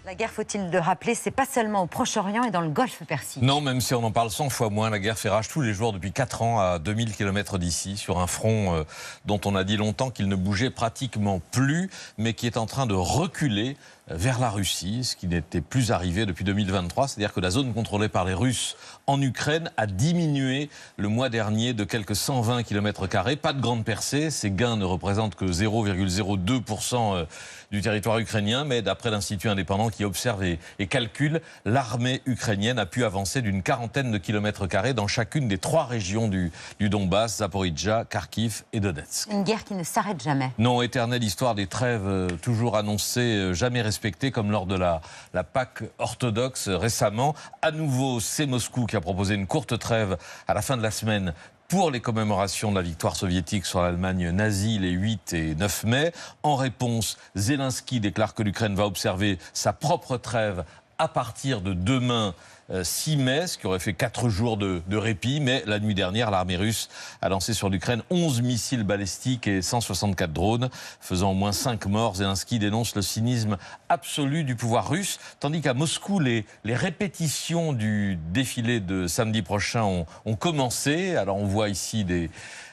La guerre, faut-il le rappeler, c'est pas seulement au Proche-Orient et dans le Golfe Persique. Non, même si on en parle 100 fois moins, la guerre fait rage tous les jours depuis 4 ans à 2000 km d'ici, sur un front dont on a dit longtemps qu'il ne bougeait pratiquement plus, mais qui est en train de reculer vers la Russie, ce qui n'était plus arrivé depuis 2023. C'est-à-dire que la zone contrôlée par les Russes en Ukraine a diminué le mois dernier de quelques 120 km². Pas de grande percée, ces gains ne représentent que 0,02% du territoire ukrainien, mais d'après l'Institut indépendant qui observe et calcule, l'armée ukrainienne a pu avancer d'une quarantaine de km² dans chacune des 3 régions du Donbass, Zaporijjia, Kharkiv et Donetsk. Une guerre qui ne s'arrête jamais. Non, éternelle histoire des trêves toujours annoncées, jamais respectées, comme lors de la Pâque orthodoxe récemment. À nouveau, c'est Moscou qui a proposé une courte trêve à la fin de la semaine pour les commémorations de la victoire soviétique sur l'Allemagne nazie les 8 et 9 mai. En réponse, Zelensky déclare que l'Ukraine va observer sa propre trêve à partir de demain, 6 mai, ce qui aurait fait 4 jours de répit. Mais la nuit dernière, l'armée russe a lancé sur l'Ukraine 11 missiles balistiques et 164 drones, faisant au moins 5 morts. Zelensky dénonce le cynisme absolu du pouvoir russe, tandis qu'à Moscou, les répétitions du défilé de samedi prochain ont commencé. Alors on voit ici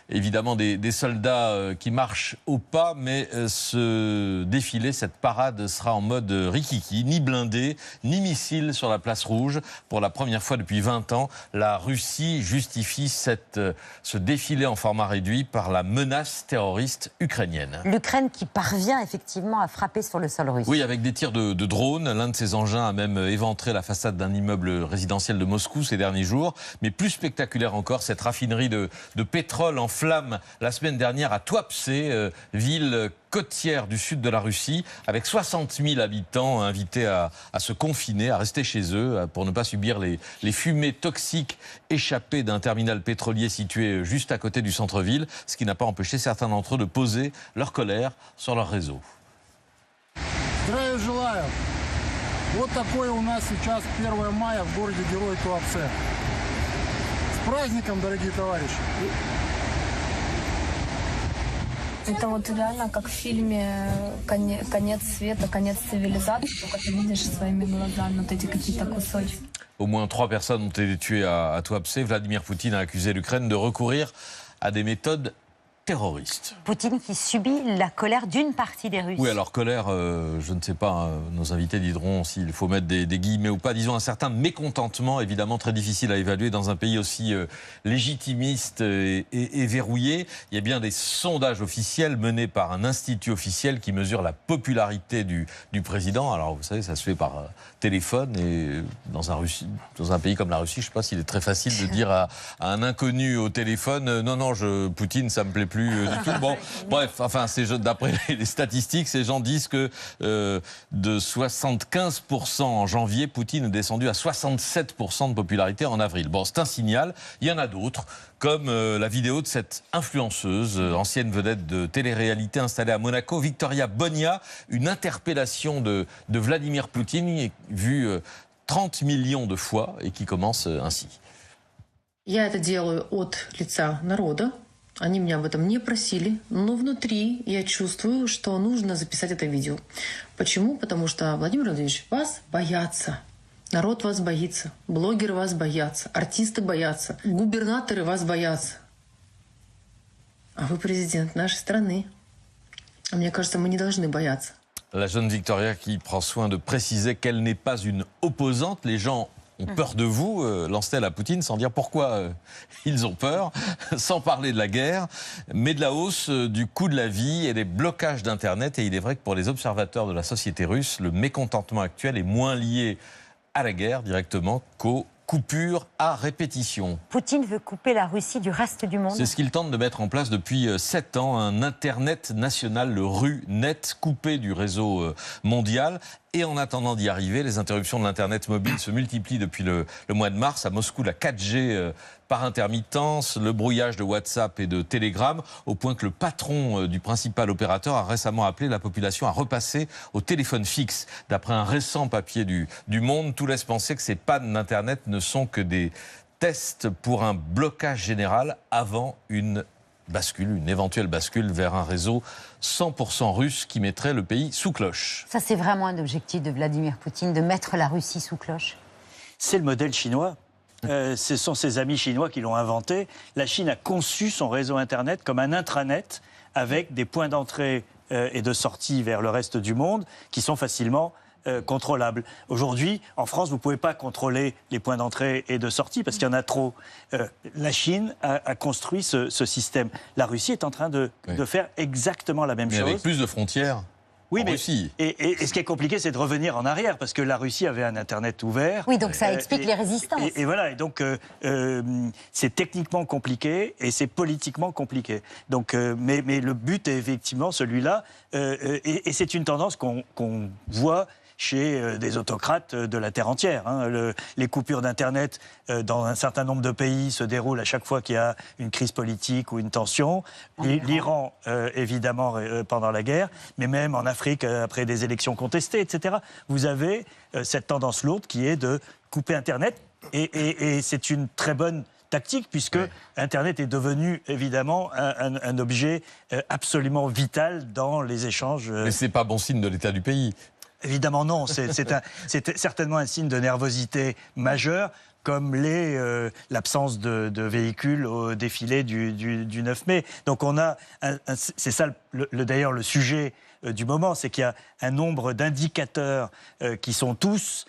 évidemment des soldats qui marchent au pas, mais ce défilé, cette parade sera en mode rikiki, ni blindé, ni missile sur la place rouge. Pour la première fois depuis 20 ans, la Russie justifie ce défilé en format réduit par la menace terroriste ukrainienne. L'Ukraine qui parvient effectivement à frapper sur le sol russe. Oui, avec des tirs de drones. L'un de ces engins a même éventré la façade d'un immeuble résidentiel de Moscou ces derniers jours. Mais plus spectaculaire encore, cette raffinerie de pétrole en flammes la semaine dernière à Tuapse, ville côtière du sud de la Russie, avec 60 000 habitants invités à se confiner, à rester chez eux, pour ne pas subir les fumées toxiques échappées d'un terminal pétrolier situé juste à côté du centre-ville, ce qui n'a pas empêché certains d'entre eux de poser leur colère sur leur réseau. Здравия желаю. Вот такое у нас сейчас 1 мая в городе-герой Туапсе. С праздником, дорогие товарищи! Это вот реально как в фильме «Конец света», «Конец цивилизации», только ты видишь своими глазами вот эти какие-то кусочки. Au moins 3 personnes ont été tuées à Tuapse. Vladimir Poutine a accusé l'Ukraine de recourir à des méthodes terroriste. Poutine qui subit la colère d'une partie des Russes. Oui, alors colère, je ne sais pas, nos invités diront s'il faut mettre des guillemets ou pas. Disons un certain mécontentement, évidemment très difficile à évaluer dans un pays aussi légitimiste et verrouillé. Il y a bien des sondages officiels menés par un institut officiel qui mesure la popularité du président. Alors vous savez, ça se fait par téléphone et dans un pays comme la Russie, je ne sais pas s'il est très facile de dire à un inconnu au téléphone non, Poutine, ça me plaît plus du tout. Bon, bref, enfin, d'après les statistiques, ces gens disent que de 75% en janvier, Poutine est descendu à 67% de popularité en avril. Bon, c'est un signal. Il y en a d'autres, comme la vidéo de cette influenceuse, ancienne vedette de télé-réalité installée à Monaco, Victoria Bonia, une interpellation de Vladimir Poutine vue 30 millions de fois et qui commence ainsi. Я это делаю от лица народа. Они меня об этом не просили, но внутри я чувствую, что нужно записать это видео. Почему? Потому что, Владимир Владимирович, вас боятся. Народ вас боится, блогеры вас боятся, артисты боятся, губернаторы вас боятся. А вы президент нашей страны. А мне кажется, мы не должны бояться. La jeune Victoria qui prend soin de préciser qu'elle n'est pas une opposante. Les gens ont peur de vous, lance-t-elle à Poutine, sans dire pourquoi ils ont peur, sans parler de la guerre, mais de la hausse du coût de la vie et des blocages d'Internet. Et il est vrai que pour les observateurs de la société russe, le mécontentement actuel est moins lié à la guerre directement qu'aux coupures à répétition. Poutine veut couper la Russie du reste du monde. C'est ce qu'il tente de mettre en place depuis 7 ans, un Internet national, le RuNet, coupé du réseau mondial. Et en attendant d'y arriver, les interruptions de l'Internet mobile se multiplient depuis le mois de mars. À Moscou, la 4G par intermittence, le brouillage de WhatsApp et de Telegram, au point que le patron du principal opérateur a récemment appelé la population à repasser au téléphone fixe. D'après un récent papier du Monde, tout laisse penser que ces pannes d'Internet ne sont que des tests pour un blocage général avant une bascule, une éventuelle bascule vers un réseau 100% russe qui mettrait le pays sous cloche. Ça, c'est vraiment un objectif de Vladimir Poutine, de mettre la Russie sous cloche. C'est le modèle chinois. Ce sont ses amis chinois qui l'ont inventé. La Chine a conçu son réseau Internet comme un intranet avec des points d'entrée et de sortie vers le reste du monde qui sont facilement contrôlables. Aujourd'hui, en France, vous ne pouvez pas contrôler les points d'entrée et de sortie parce qu'il y en a trop. La Chine a construit ce système. La Russie est en train de faire exactement la même chose. Avec plus de frontières. Oui, en mais Russie. Et ce qui est compliqué, c'est de revenir en arrière, parce que la Russie avait un Internet ouvert. Oui, donc ça explique les résistances. Et voilà, et donc c'est techniquement compliqué et c'est politiquement compliqué. Donc, mais le but est effectivement celui-là, et c'est une tendance qu'on voit chez des autocrates de la terre entière. Les coupures d'Internet dans un certain nombre de pays se déroulent à chaque fois qu'il y a une crise politique ou une tension. L'Iran, évidemment, pendant la guerre, mais même en Afrique, après des élections contestées, etc. Vous avez cette tendance lourde qui est de couper Internet, et c'est une très bonne tactique, puisque Internet est devenu évidemment un objet absolument vital dans les échanges. Mais ce n'est pas bon signe de l'état du pays. Évidemment non, c'est certainement un signe de nervosité majeure, comme l'absence de véhicules au défilé du 9 mai. Donc on a, c'est ça d'ailleurs le sujet du moment, c'est qu'il y a un nombre d'indicateurs qui sont tous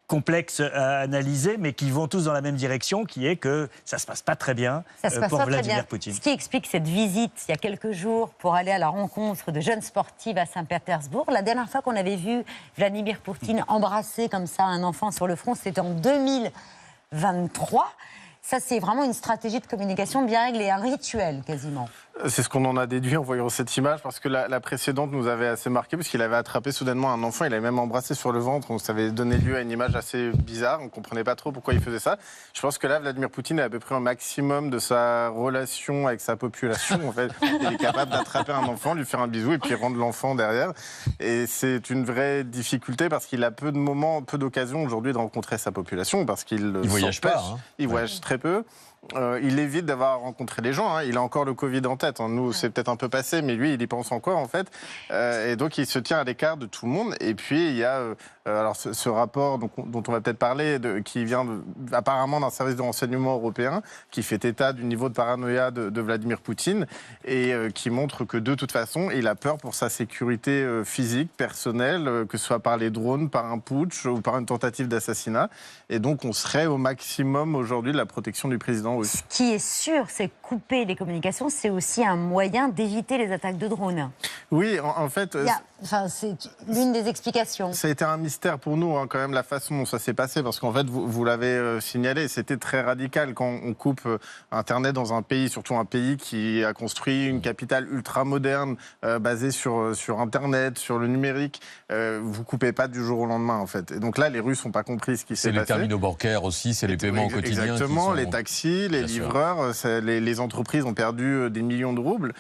complexes à analyser, mais qui vont tous dans la même direction, qui est que ça ne se passe pas très bien pour Vladimir Poutine. Ce qui explique cette visite il y a quelques jours pour aller à la rencontre de jeunes sportives à Saint-Pétersbourg. La dernière fois qu'on avait vu Vladimir Poutine embrasser comme ça un enfant sur le front, c'était en 2023. Ça, c'est vraiment une stratégie de communication bien réglée, un rituel quasiment. C'est ce qu'on en a déduit en voyant cette image, parce que la précédente nous avait assez marqué, parce qu'il avait attrapé soudainement un enfant, il avait même embrassé sur le ventre, donc ça avait donné lieu à une image assez bizarre, on ne comprenait pas trop pourquoi il faisait ça. Je pense que là, Vladimir Poutine a à peu près un maximum de sa relation avec sa population. En fait, il est capable d'attraper un enfant, lui faire un bisou et puis rendre l'enfant derrière. Et c'est une vraie difficulté, parce qu'il a peu de moments, peu d'occasions aujourd'hui de rencontrer sa population, parce qu'il voyage pas. Il voyage très peu. Il évite d'avoir rencontré les gens. Il a encore le Covid en tête. Nous, c'est peut-être un peu passé, mais lui, il y pense encore, en fait. Et donc, il se tient à l'écart de tout le monde. Et puis, il y a alors ce rapport dont on va peut-être parler, qui vient apparemment d'un service de renseignement européen, qui fait état du niveau de paranoïa de Vladimir Poutine, et qui montre que, de toute façon, il a peur pour sa sécurité physique, personnelle, que ce soit par les drones, par un putsch ou par une tentative d'assassinat. Et donc, on serait au maximum aujourd'hui de la protection du président. Ce qui est sûr, c'est couper les communications, c'est aussi un moyen d'éviter les attaques de drones. Oui, en fait... c'est l'une des explications. Ça a été un mystère pour nous, quand même, la façon dont ça s'est passé, parce qu'en fait, vous l'avez signalé, c'était très radical quand on coupe Internet dans un pays, surtout un pays qui a construit une capitale ultra moderne, basée sur Internet, sur le numérique. Vous coupez pas du jour au lendemain, en fait. Et donc là, les Russes n'ont pas compris ce qui s'est passé. C'est les terminaux bancaires aussi, c'est les paiements au quotidien. Exactement, les taxis, les livreurs, les entreprises ont perdu des millions de roubles.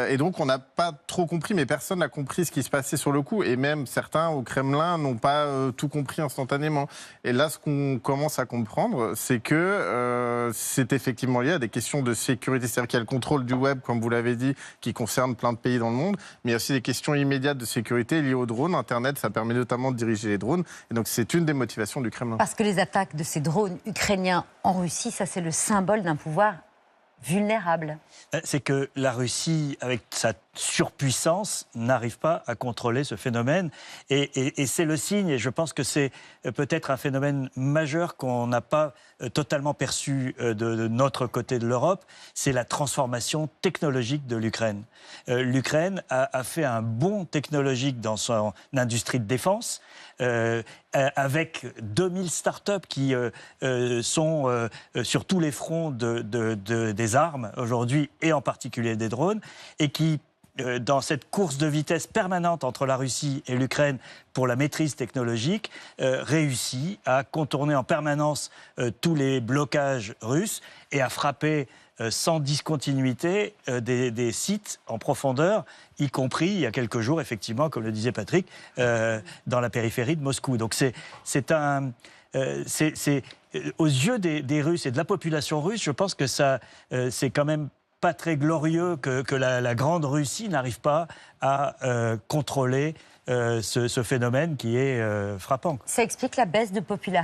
Et donc, on n'a pas trop compris, mais personne n'a compris ce qui se passait sur le coup. Et même certains au Kremlin n'ont pas tout compris instantanément. Et là, ce qu'on commence à comprendre, c'est que c'est effectivement lié à des questions de sécurité. C'est-à-dire qu'il y a le contrôle du web, comme vous l'avez dit, qui concerne plein de pays dans le monde. Mais il y a aussi des questions immédiates de sécurité liées aux drones. Internet, ça permet notamment de diriger les drones. Et donc, c'est une des motivations du Kremlin. Parce que les attaques de ces drones ukrainiens en Russie, ça, c'est le symbole d'un pouvoir vulnérable. C'est que la Russie, avec sa surpuissance, n'arrive pas à contrôler ce phénomène. Et c'est le signe, et je pense que c'est peut-être un phénomène majeur qu'on n'a pas totalement perçu de notre côté de l'Europe, c'est la transformation technologique de l'Ukraine. L'Ukraine a fait un bond technologique dans son industrie de défense, avec 2000 startups qui sont sur tous les fronts des armes aujourd'hui, et en particulier des drones, et qui, dans cette course de vitesse permanente entre la Russie et l'Ukraine pour la maîtrise technologique, réussit à contourner en permanence tous les blocages russes et à frapper sans discontinuité des sites en profondeur, y compris il y a quelques jours, effectivement, comme le disait Patrick, dans la périphérie de Moscou. Donc c'est un aux yeux des Russes et de la population russe, je pense que ça, c'est quand même pas très glorieux que la grande Russie n'arrive pas à contrôler ce phénomène qui est frappant. Ça explique la baisse de popularité